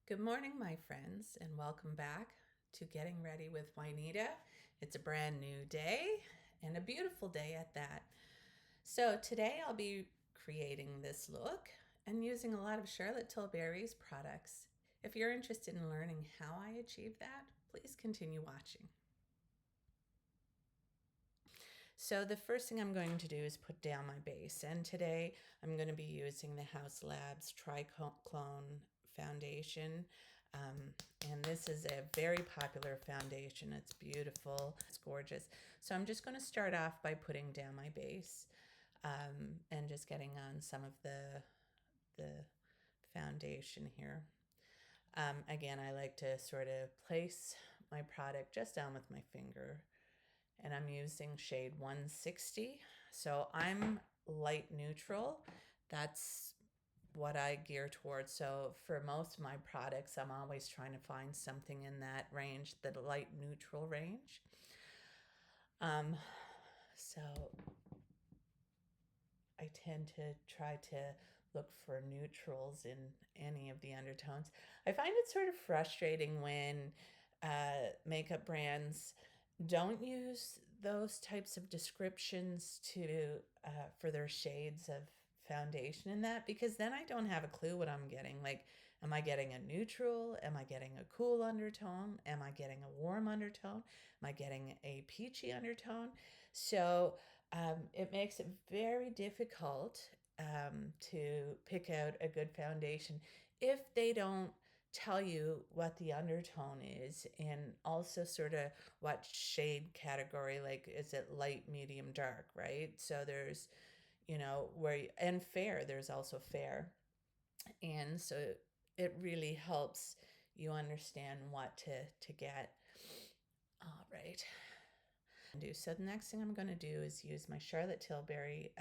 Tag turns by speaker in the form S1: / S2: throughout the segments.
S1: Good morning, my friends, and welcome back to Getting Ready with Juanita. It's a brand new day and a beautiful day at that. So today I'll be creating this look and using a lot of Charlotte Tilbury's products. If you're interested in learning how I achieved that, please continue watching. So the first thing I'm going to do is put down my base, and today I'm going to be using the House Labs Triclone foundation. And this is a very popular foundation. It's beautiful, it's gorgeous. So I'm just going to start off by putting down my base and just getting on some of the foundation here. Again, I like to sort of place my product just down with my finger, and I'm using shade 160. So I'm light neutral. That's what I gear towards. So for most of my products, I'm always trying to find something in that range, the light neutral range. So I tend to try to look for neutrals in any of the undertones. I find it sort of frustrating when makeup brands don't use those types of descriptions to for their shades of foundation in that, because then I don't have a clue what I'm getting. Like, am I getting a neutral? Am I getting a cool undertone? Am I getting a warm undertone? Am I getting a peachy undertone? So it makes it very difficult to pick out a good foundation if they don't tell you what the undertone is, and also sort of what shade category, like is it light, medium, dark, right? So there's, and fair, there's also fair. And so it really helps you understand what to get. All right. So the next thing I'm going to do is use my Charlotte Tilbury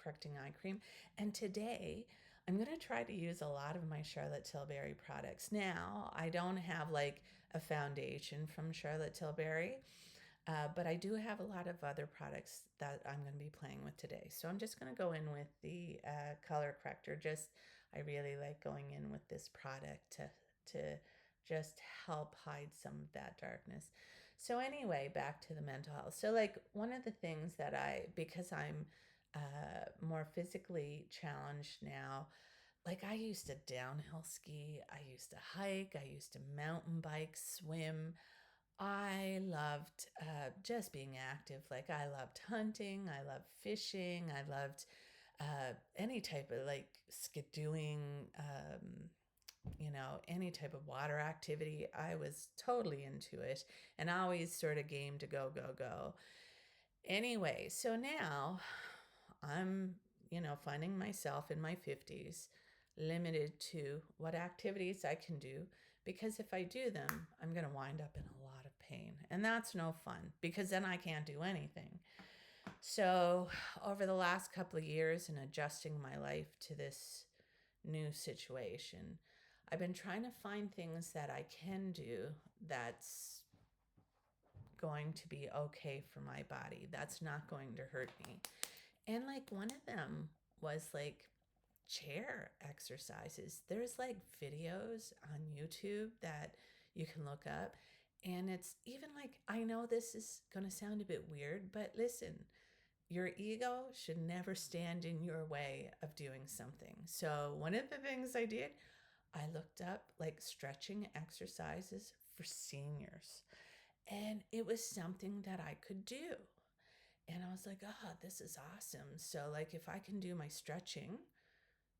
S1: correcting eye cream. And today I'm going to try to use a lot of my Charlotte Tilbury products. Now, I don't have like a foundation from Charlotte Tilbury, but I do have a lot of other products that I'm going to be playing with today. So I'm just going to go in with the color corrector. I really like going in with this product to just help hide some of that darkness. So anyway, back to the mental health. So like one of the things that because I'm more physically challenged now, like I used to downhill ski, I used to hike, I used to mountain bike, swim. I loved just being active. Like I loved hunting, I loved fishing, I loved any type of like skidooing, any type of water activity. I was totally into it and always sort of game to go, go, go. Anyway, so now I'm, finding myself in my 50s limited to what activities I can do, because if I do them, I'm going to wind up in a lot of pain. And that's no fun, because then I can't do anything. So, over the last couple of years and adjusting my life to this new situation, I've been trying to find things that I can do that's going to be okay for my body, that's not going to hurt me. And like one of them was like chair exercises. There's like videos on YouTube that you can look up. And it's even like, I know this is going to sound a bit weird, but listen, your ego should never stand in your way of doing something. So, one of the things I did, I looked up like stretching exercises for seniors, and it was something that I could do. And I was like, oh, this is awesome. So, like, if I can do my stretching,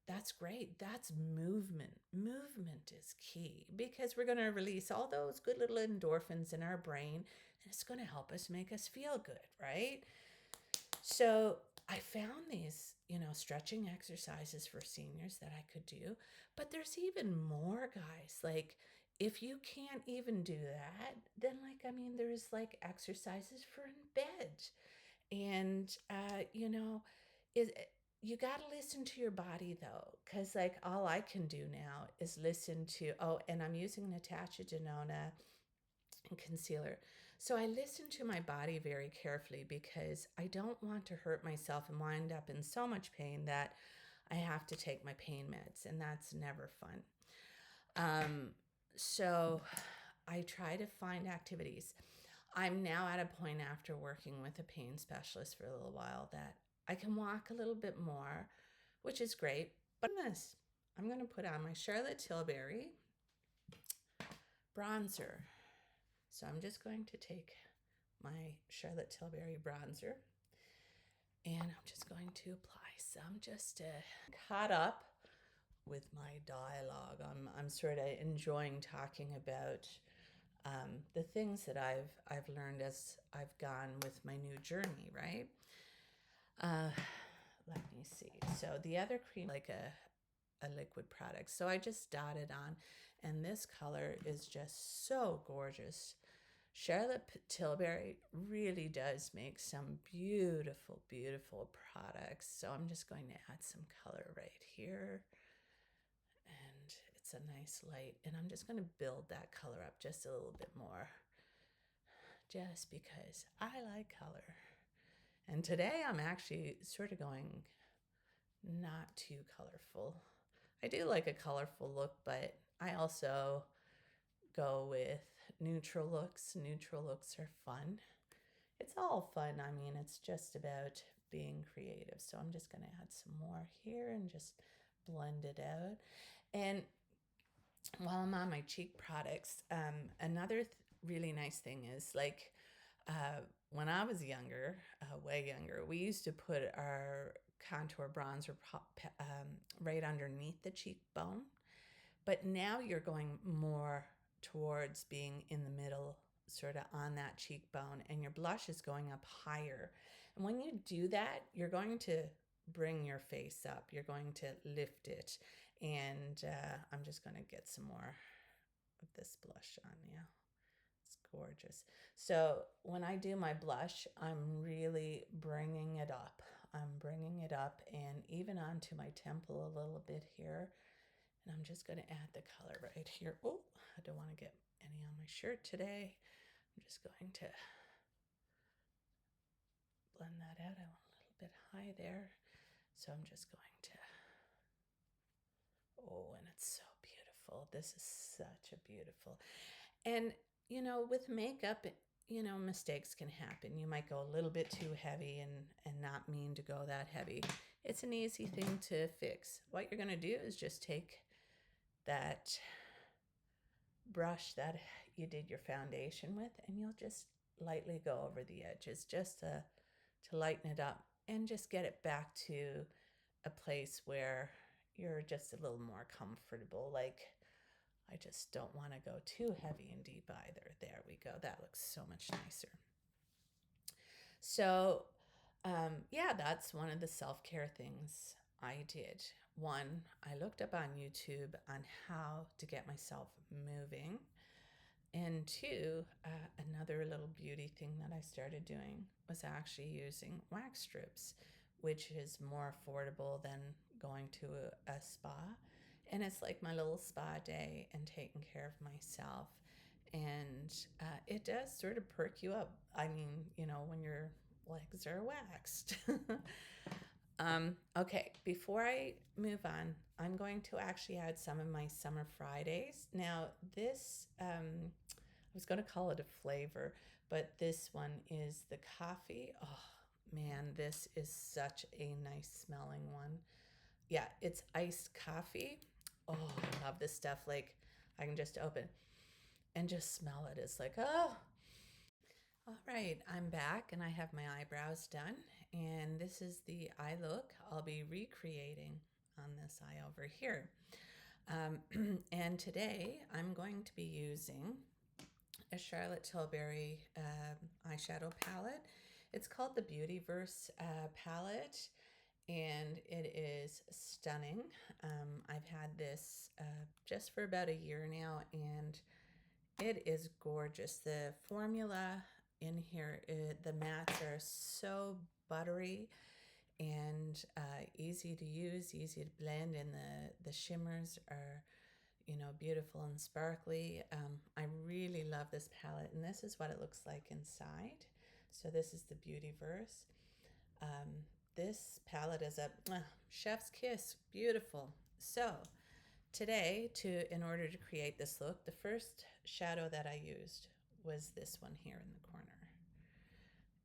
S1: that's great. That's movement. Movement is key, because we're going to release all those good little endorphins in our brain, and it's going to help us make us feel good, right? So I found these, stretching exercises for seniors that I could do, but there's even more, guys. Like, if you can't even do that, then, like, I mean, there's like exercises for in bed. And, it, you got to listen to your body though, because like all I can do now is listen to, oh, and I'm using Natasha Denona and concealer. So I listen to my body very carefully, because I don't want to hurt myself and wind up in so much pain that I have to take my pain meds, and that's never fun. So I try to find activities. I'm now at a point after working with a pain specialist for a little while that I can walk a little bit more, which is great. But this, I'm going to put on my Charlotte Tilbury bronzer. So I'm just going to take my Charlotte Tilbury bronzer and I'm just going to apply some just to caught up with my dialogue. I'm sort of enjoying talking about the things that I've learned as I've gone with my new journey, right? Uh, Let me see. So the other cream, like a liquid product. So I just dotted on, and this color is just so gorgeous. Charlotte Tilbury really does make some beautiful, beautiful products. So I'm just going to add some color right here. And it's a nice light. And I'm just going to build that color up just a little bit more. Just because I like color. And today I'm actually sort of going not too colorful. I do like a colorful look, but I also go with neutral looks. Neutral looks are fun. It's all fun. I mean, it's just about being creative. So I'm just going to add some more here and just blend it out. And while I'm on my cheek products, another really nice thing is like when I was younger, way younger, we used to put our contour bronzer right underneath the cheekbone. But now you're going more towards being in the middle, sort of on that cheekbone, and your blush is going up higher. And when you do that, you're going to bring your face up, you're going to lift it. And I'm just going to get some more of this blush on you. It's gorgeous. So when I do my blush, I'm really bringing it up. I'm bringing it up and even onto my temple a little bit here. And I'm just going to add the color right here. Oh, I don't want to get any on my shirt today. I'm just going to blend that out. I want a little bit high there. So I'm just going to, oh, and it's so beautiful. This is such a beautiful. And, you know, with makeup, you know, mistakes can happen. You might go a little bit too heavy and not mean to go that heavy. It's an easy thing to fix. What you're going to do is just take that brush that you did your foundation with and you'll just lightly go over the edges just to lighten it up and just get it back to a place where you're just a little more comfortable. Like, I just don't want to go too heavy and deep either. There we go. That looks so much nicer. So yeah, that's one of the self-care things I did. One, I looked up on YouTube on how to get myself moving. And two, another little beauty thing that I started doing was actually using wax strips, which is more affordable than going to a spa. And it's like my little spa day and taking care of myself. And it does sort of perk you up. I mean, you know, when your legs are waxed. Okay, before I move on, I'm going to actually add some of my Summer Fridays. Now, this, I was going to call it a flavor, but this one is the coffee. Oh, man, this is such a nice smelling one. Yeah, it's iced coffee. Oh, I love this stuff. Like, I can just open and just smell it. It's like, oh. All right, I'm back and I have my eyebrows done. And this is the eye look I'll be recreating on this eye over here. And today I'm going to be using a Charlotte Tilbury eyeshadow palette. It's called the Beautyverse palette, and it is stunning. I've had this just for about a year now, and it is gorgeous. The formula in here, the mattes are so buttery and easy to use, easy to blend, and the shimmers are, you know, beautiful and sparkly. I really love this palette, and this is what it looks like inside. So this is the Beautyverse. This palette is a chef's kiss, beautiful. So today, in order to create this look, the first shadow that I used was this one here in the corner.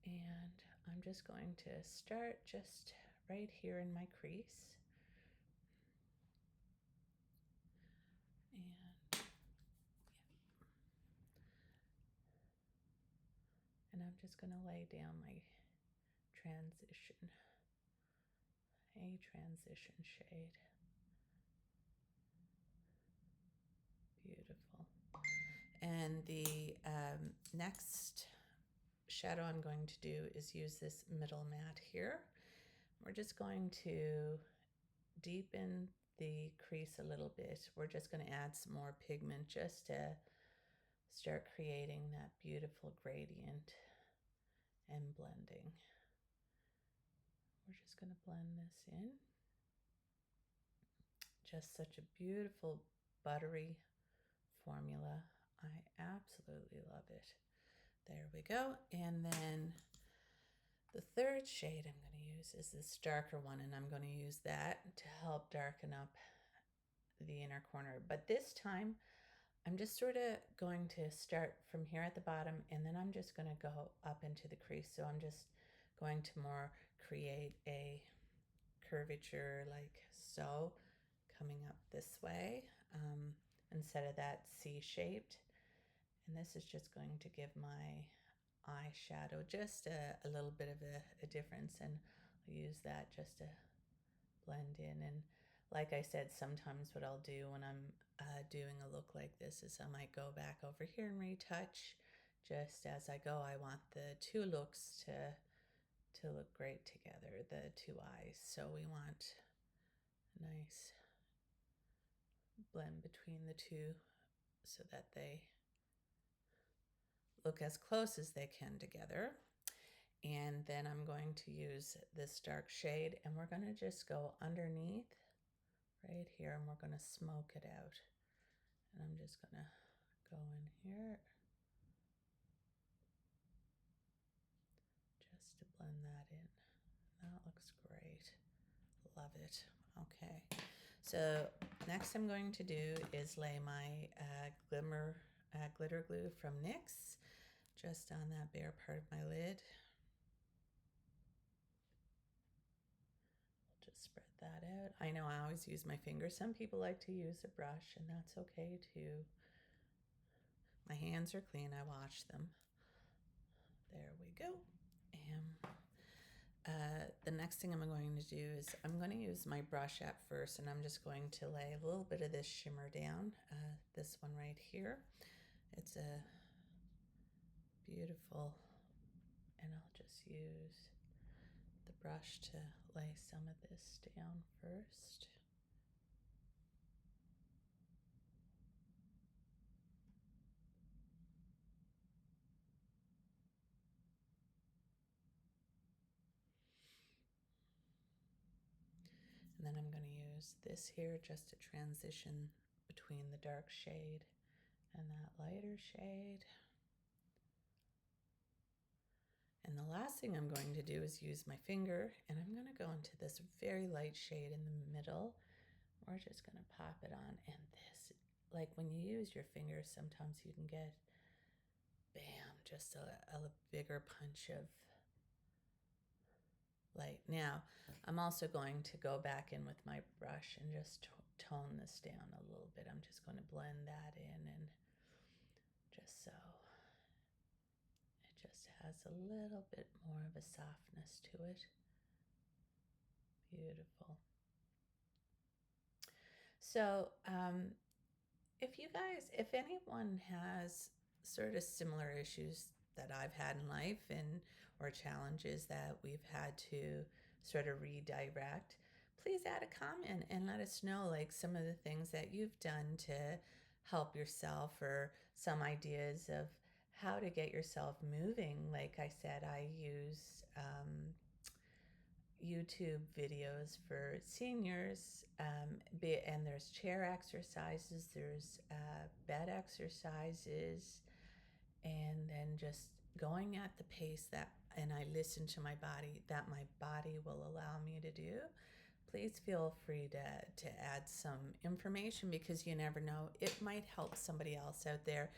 S1: And I'm just going to start just right here in my crease. And I'm just going to lay down my transition shade. Beautiful. And the next shadow I'm going to do is use this middle matte here. We're just going to deepen the crease a little bit. We're just going to add some more pigment just to start creating that beautiful gradient and blending. We're just going to blend this in. Just such a beautiful buttery formula. I absolutely love it. There we go. And then the third shade I'm going to use is this darker one, and I'm going to use that to help darken up the inner corner. But this time, I'm just sort of going to start from here at the bottom, and then I'm just going to go up into the crease. So I'm just going to more create a curvature like so, coming up this way instead of that C-shaped. And this is just going to give my eyeshadow just a little bit of a difference, and I'll use that just to blend in. And like I said, sometimes what I'll do when I'm doing a look like this is I might go back over here and retouch just as I go. I want the two looks to look great together, the two eyes. So we want a nice blend between the two so that they look as close as they can together. And then I'm going to use this dark shade, and we're going to just go underneath right here, and we're going to smoke it out. And I'm just going to go in here just to blend that in. That looks great. Love it. Okay. So next I'm going to do is lay my glitter glue from NYX just on that bare part of my lid. Just spread that out. I know I always use my fingers. Some people like to use a brush, and that's okay too. My hands are clean. I wash them. There we go. And the next thing I'm going to do is I'm going to use my brush at first, and I'm just going to lay a little bit of this shimmer down. This one right here. It's a beautiful, and I'll just use the brush to lay some of this down first. And then I'm going to use this here just to transition between the dark shade and that lighter shade. And the last thing I'm going to do is use my finger, and I'm going to go into this very light shade in the middle. We're just going to pop it on, and this, like when you use your fingers, sometimes you can get, bam, just a bigger punch of light. Now, I'm also going to go back in with my brush and just tone this down a little bit. I'm just going to blend that in, and just so it just has a little bit more of a softness to it. Beautiful. So if anyone has sort of similar issues that I've had in life, and or challenges that we've had to sort of redirect, please add a comment and let us know like some of the things that you've done to help yourself, or some ideas of how to get yourself moving. Like I said, I use YouTube videos for seniors, and there's chair exercises, there's bed exercises, and then just going at the pace that, and I listen to my body, that my body will allow me to do. please feel free to add some information, because you never know, it might help somebody else out there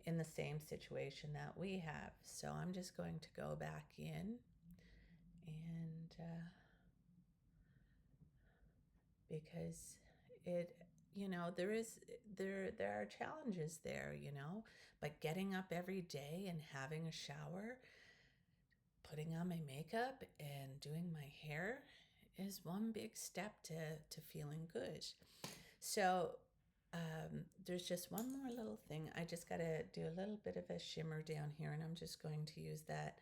S1: in the same situation that we have. So I'm just going to go back in, and because it, there are challenges there, but getting up every day and having a shower, putting on my makeup and doing my hair is one big step to feeling good. So there's just one more little thing. I just got to do a little bit of a shimmer down here, and I'm just going to use that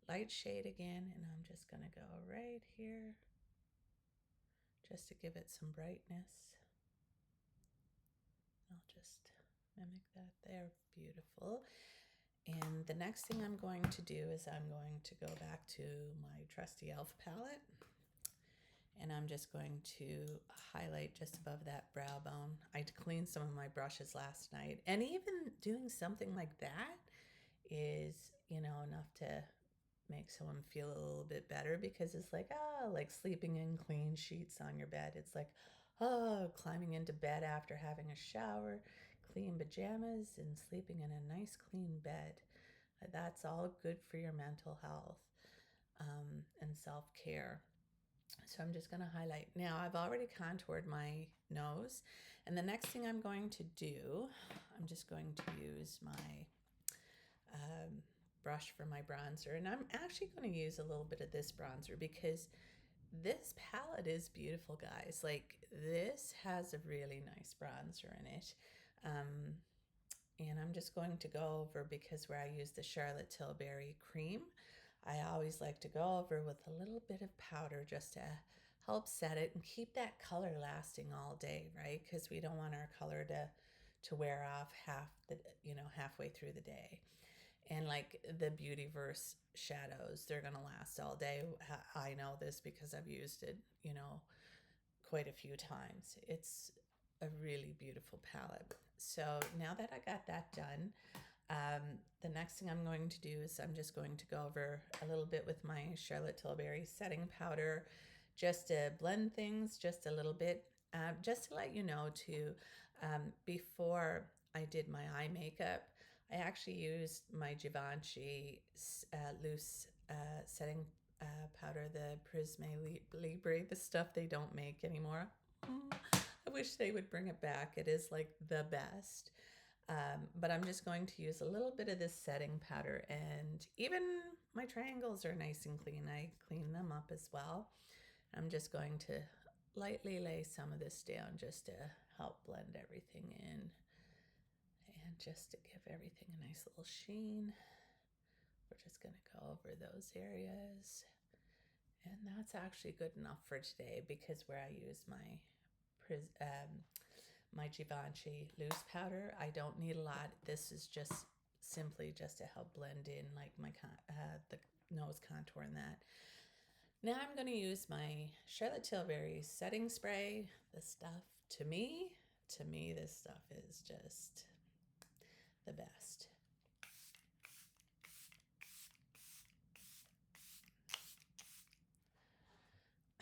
S1: light shade again, and I'm just going to go right here just to give it some brightness. I'll just mimic that there. Beautiful. And the next thing I'm going to do is I'm going to go back to my trusty e.l.f. palette, and I'm just going to highlight just above that brow bone. I cleaned some of my brushes last night, and even doing something like that is, enough to make someone feel a little bit better, because it's like, like sleeping in clean sheets on your bed. It's like, climbing into bed after having a shower, clean pajamas, and sleeping in a nice clean bed. That's all good for your mental health and self-care. So I'm just going to highlight. Now I've already contoured my nose, and the next thing I'm going to do, I'm just going to use my brush for my bronzer, and I'm actually going to use a little bit of this bronzer because this palette is beautiful, guys. Like, this has a really nice bronzer in it. And I'm just going to go over, because where I use the Charlotte Tilbury cream, I always like to go over with a little bit of powder just to help set it and keep that color lasting all day, right? Because we don't want our color to wear off halfway through the day. And like the Beautyverse shadows, they're going to last all day. I know this because I've used it, quite a few times. It's a really beautiful palette. So now that I got that done, the next thing I'm going to do is I'm just going to go over a little bit with my Charlotte Tilbury setting powder, just to blend things just a little bit, just to let you know too, before I did my eye makeup, I actually used my Givenchy loose setting powder, the Prisme Libre, the stuff they don't make anymore. I wish they would bring it back. It is like the best. But I'm just going to use a little bit of this setting powder, and even my triangles are nice and clean. I clean them up as well. I'm just going to lightly lay some of this down just to help blend everything in, and just to give everything a nice little sheen. We're just going to go over those areas. And that's actually good enough for today, because where I use my Givenchy loose powder, I don't need a lot. This is just simply just to help blend in like my the nose contour and that. Now I'm going to use my Charlotte Tilbury setting spray. This stuff, to me, this stuff is just the best.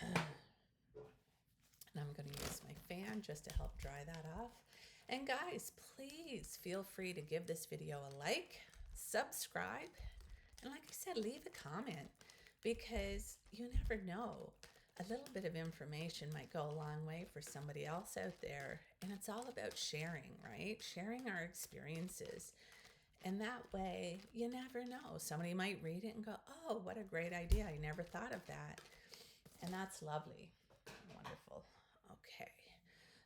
S1: And I'm going to use my fan just to help dry that off. And guys, please feel free to give this video a like, subscribe, and like I said, leave a comment, because you never know. A little bit of information might go a long way for somebody else out there. And it's all about sharing, right? Sharing our experiences. And that way, you never know. Somebody might read it and go, oh, what a great idea. I never thought of that. And that's lovely. Wonderful. Okay.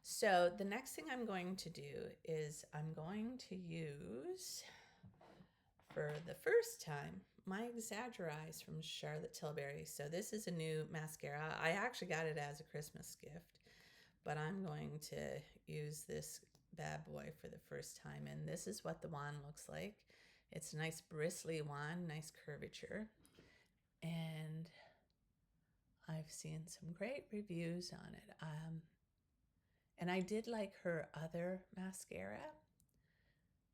S1: So the next thing I'm going to do is I'm going to use, for the first time, my Exagger-Eyes from Charlotte Tilbury. So this is a new mascara. I actually got it as a Christmas gift, but I'm going to use this bad boy for the first time. And this is what the wand looks like. It's a nice bristly wand, nice curvature. And I've seen some great reviews on it. And I did like her other mascara.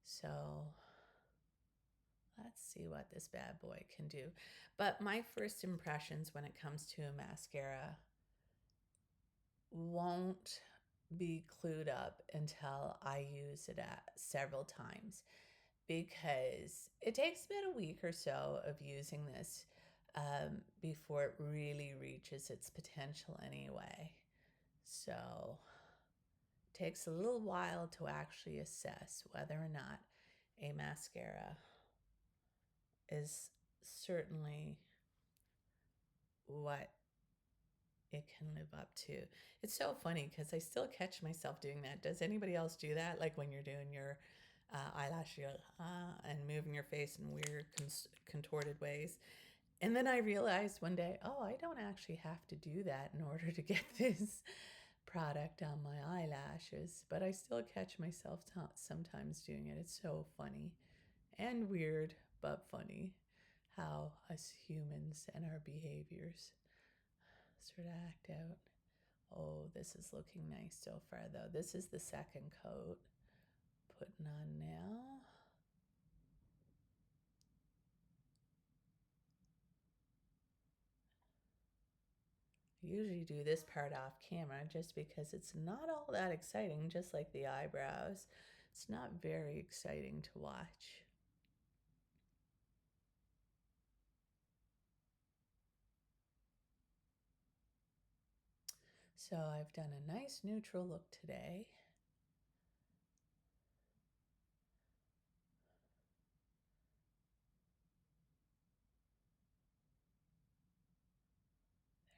S1: So let's see what this bad boy can do. But my first impressions when it comes to a mascara won't be clued up until I use it several times, because it takes about a week or so of using this before it really reaches its potential anyway. So it takes a little while to actually assess whether or not a mascara is certainly what it can live up to. It's so funny because I still catch myself doing that. Does anybody else do that? Like when you're doing your eyelash and moving your face in weird contorted ways. And then I realized one day, oh, I don't actually have to do that in order to get this product on my eyelashes. But I still catch myself sometimes doing it. It's so funny and weird, but funny how us humans and our behaviors sort of act out. Oh, this is looking nice so far, though. This is the second coat. Putting on now. I usually do this part off camera just because it's not all that exciting, just like the eyebrows. It's not very exciting to watch. So I've done a nice neutral look today.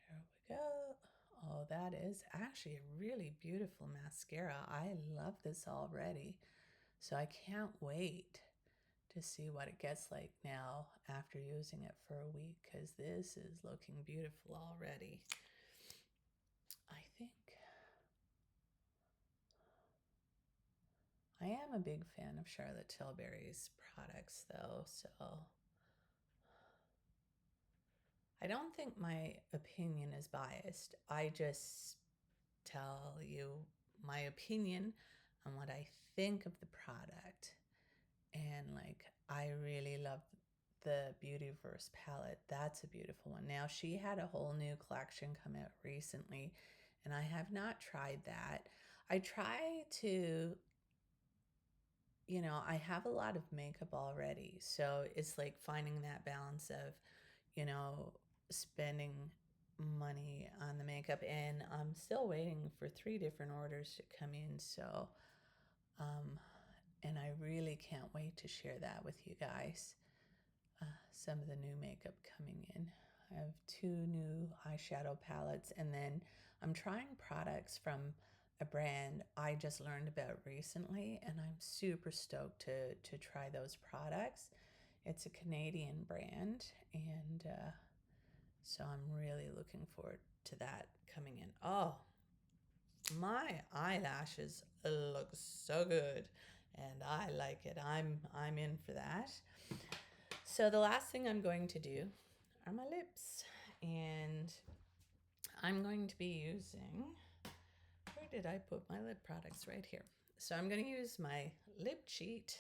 S1: There we go. Oh, that is actually a really beautiful mascara. I love this already. So I can't wait to see what it gets like now after using it for a week, because this is looking beautiful already. I think I am a big fan of Charlotte Tilbury's products, though, so I don't think my opinion is biased. I just tell you my opinion on what I think of the product. And like, I really love the Beautyverse palette. That's a beautiful one. Now, she had a whole new collection come out recently, and I have not tried that. I try to, I have a lot of makeup already. So it's like finding that balance of, you know, spending money on the makeup. And I'm still waiting for 3 different orders to come in. So, and I really can't wait to share that with you guys. Some of the new makeup coming in. I have 2 new eyeshadow palettes, and then I'm trying products from a brand I just learned about recently, and I'm super stoked to try those products. It's a Canadian brand, and so I'm really looking forward to that coming in. Oh, my eyelashes look so good, and I like it. I'm in for that. So the last thing I'm going to do are my lips, and I'm going to be using, where did I put my lip products? Right here. So I'm going to use my lip cheat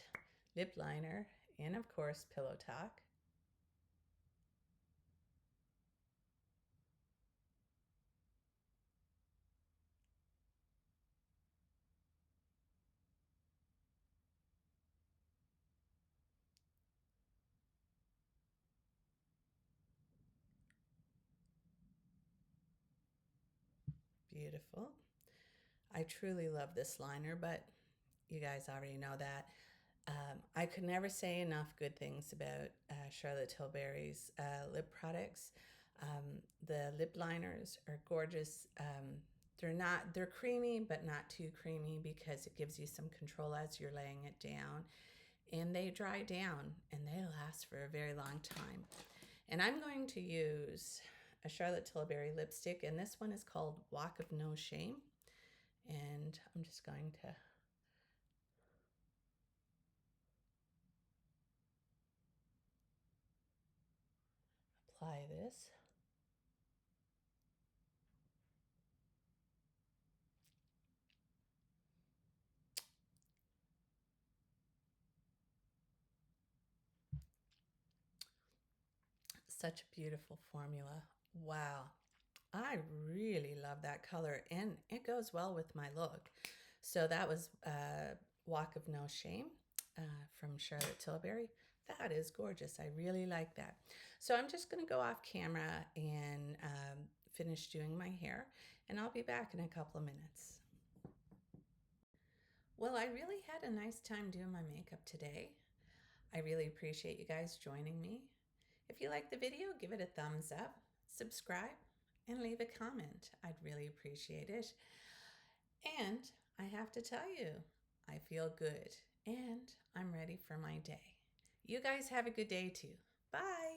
S1: lip liner and of course Pillow Talk. Beautiful. I truly love this liner, but you guys already know that. I could never say enough good things about Charlotte Tilbury's lip products. The lip liners are gorgeous. They're creamy, but not too creamy, because it gives you some control as you're laying it down. And they dry down and they last for a very long time. And I'm going to use a Charlotte Tilbury lipstick, and this one is called Walk of No Shame. And I'm just going to apply this. Such a beautiful formula. Wow. I really love that color and it goes well with my look. So that was Walk of No Shame from Charlotte Tilbury. That is gorgeous. I really like that. So I'm just going to go off camera and finish doing my hair, and I'll be back in a couple of minutes. Well, I really had a nice time doing my makeup today. I really appreciate you guys joining me. If you like the video, give it a thumbs up, subscribe, and leave a comment. I'd really appreciate it. And I have to tell you, I feel good and I'm ready for my day. You guys have a good day too. Bye.